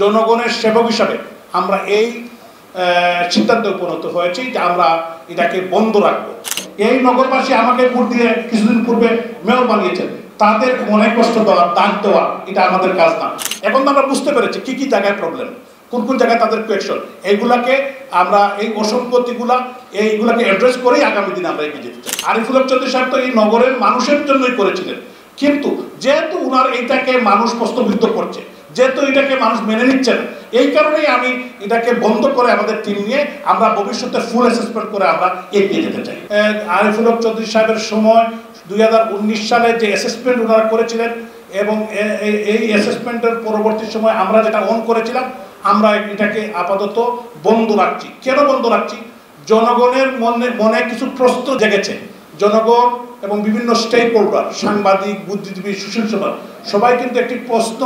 জনগণের সেবক হিসাবে আমরা এই সিদ্ধান্তে উপনীত হয়েছি যে আমরা এটাকে বন্ধ রাখবো। এই নগরবাসী আমাকে ভোট দিয়ে কিছুদিন পূর্বে মেয়র বানিয়েছেন, তাদের মনে কষ্ট দেওয়া, দাগ দেওয়া এটা আমাদের কাজ না। এখন তো আমরা বুঝতে পেরেছি কি কি জায়গায় প্রবলেম, কোন কোন জায়গায় তাদের কোয়েকশন, এইগুলাকে আমরা এই অসঙ্গতিগুলা এইগুলাকে অ্যাড্রেস করেই আগামী দিনে আমরা এগিয়ে যেতে চাই। আরিফুল হক চৌধুরী সাহেব তো এই নগরের মানুষের জন্যই করেছিলেন, কিন্তু যেহেতু উনার এইটাকে মানুষ প্রশ্নবিদ্ধ করছে, যেহেতু এটাকে মানুষ মেনে নিচ্ছে না, এই কারণেই আমি এটাকে বন্ধ করে আমাদের টিম নিয়ে আমরা ভবিষ্যতে ফুল অ্যাসেসমেন্ট করে আমরা এগিয়ে যেতে চাই। আরিফুল হক চৌধুরী সাহেবের সময় 2019 সালে যে অ্যাসেসমেন্ট ওনারা করেছিলেন এবং এই অ্যাসেসমেন্টের পরবর্তী সময় আমরা যেটা অন করেছিলাম, আমরা এটাকে আপাতত বন্ধ রাখছি। কেন বন্ধ রাখছি? জনগণের মনে কিছু প্রশ্ন জেগেছে। জনগণ এবং বিভিন্ন স্টেক হোল্ডার, সাংবাদিক, বুদ্ধিজীবী, সুশীল সমাজ সবাই কিন্তু একটি প্রশ্ন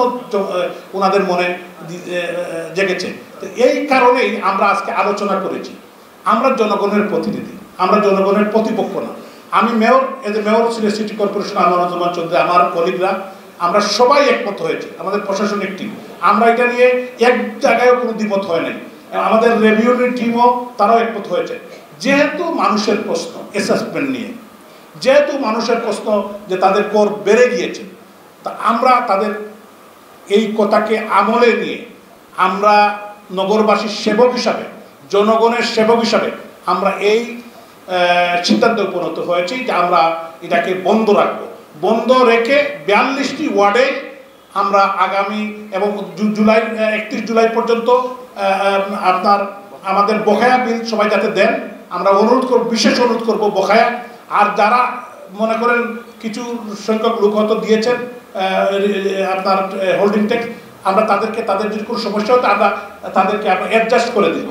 ওনাদের মনে জেগেছে। তো এই কারণেই আমরা আজকে আলোচনা করেছি। আমরা জনগণের প্রতিনিধি, আমরা জনগণের প্রতিপক্ষ না। আমি মেয়র, মেয়র ছিল সিটি কর্পোরেশন আমানুজ্জামান চৌধুরী, আমার কলিগরা, আমরা সবাই একমত হয়েছে, আমাদের প্রশাসনিক টিম। আমরা এটা নিয়ে এক জায়গায়ও কোনো দ্বিমত হয় নাই। আমাদের রেভিনিউ টিমও তারাও একমত হয়েছে। যেহেতু মানুষের প্রশ্ন অ্যাসেসমেন্ট নিয়ে, যেহেতু মানুষের প্রশ্ন যে তাদের কর বেড়ে গিয়েছে, তা আমরা তাদের এই কথাকে আমলে নিয়ে আমরা নগরবাসীর সেবক হিসাবে, জনগণের সেবক হিসাবে আমরা এই সিদ্ধান্তে উপনীত হয়েছি যে আমরা এটাকে বন্ধ রাখবো। বন্ধ রেখে 42টি ওয়ার্ডে আমরা আগামী এবং 31 জুলাই পর্যন্ত আপনার আমাদের বকেয়া বিল সবাই যাতে দেন, আমরা অনুরোধ করব, বিশেষ অনুরোধ করব বকেয়া। আর যারা মনে করেন কিছু সংখ্যক লোক হয়তো দিয়েছেন আপনার হোল্ডিং ট্যাক্স, আমরা তাদেরকে, তাদের যদি কোনো সমস্যা হতো আমরা তাদেরকে অ্যাডজাস্ট করে দিব,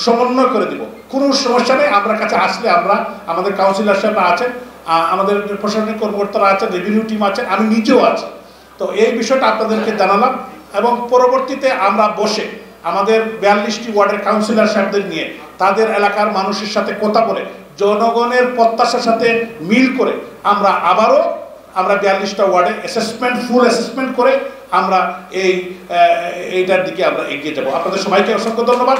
সমন্বয় করে দিব, কোনো সমস্যা নেই। আমরা কাছে আসলে আমরা, আমাদের কাউন্সিলর সাহেবরা আছেন, আমাদের প্রশাসনিক কর্মকর্তারা আছেন, রেভিনিউ টিম আছেন, আমি নিজেও আছি। তো এই বিষয়টা আপনাদেরকে জানালাম এবং পরবর্তীতে আমরা বসে আমাদের 42টি ওয়ার্ডের কাউন্সিলর সাহেবদের নিয়ে তাদের এলাকার মানুষের সাথে কথা বলে জনগণের প্রত্যাশার সাথে মিল করে আমরা আবারও 42টা ওয়ার্ডে অ্যাসেসমেন্ট, ফুল অ্যাসেসমেন্ট করে আমরা এইটার দিকে আমরা এগিয়ে যাব। আপনাদের সবাইকে অসংখ্য ধন্যবাদ।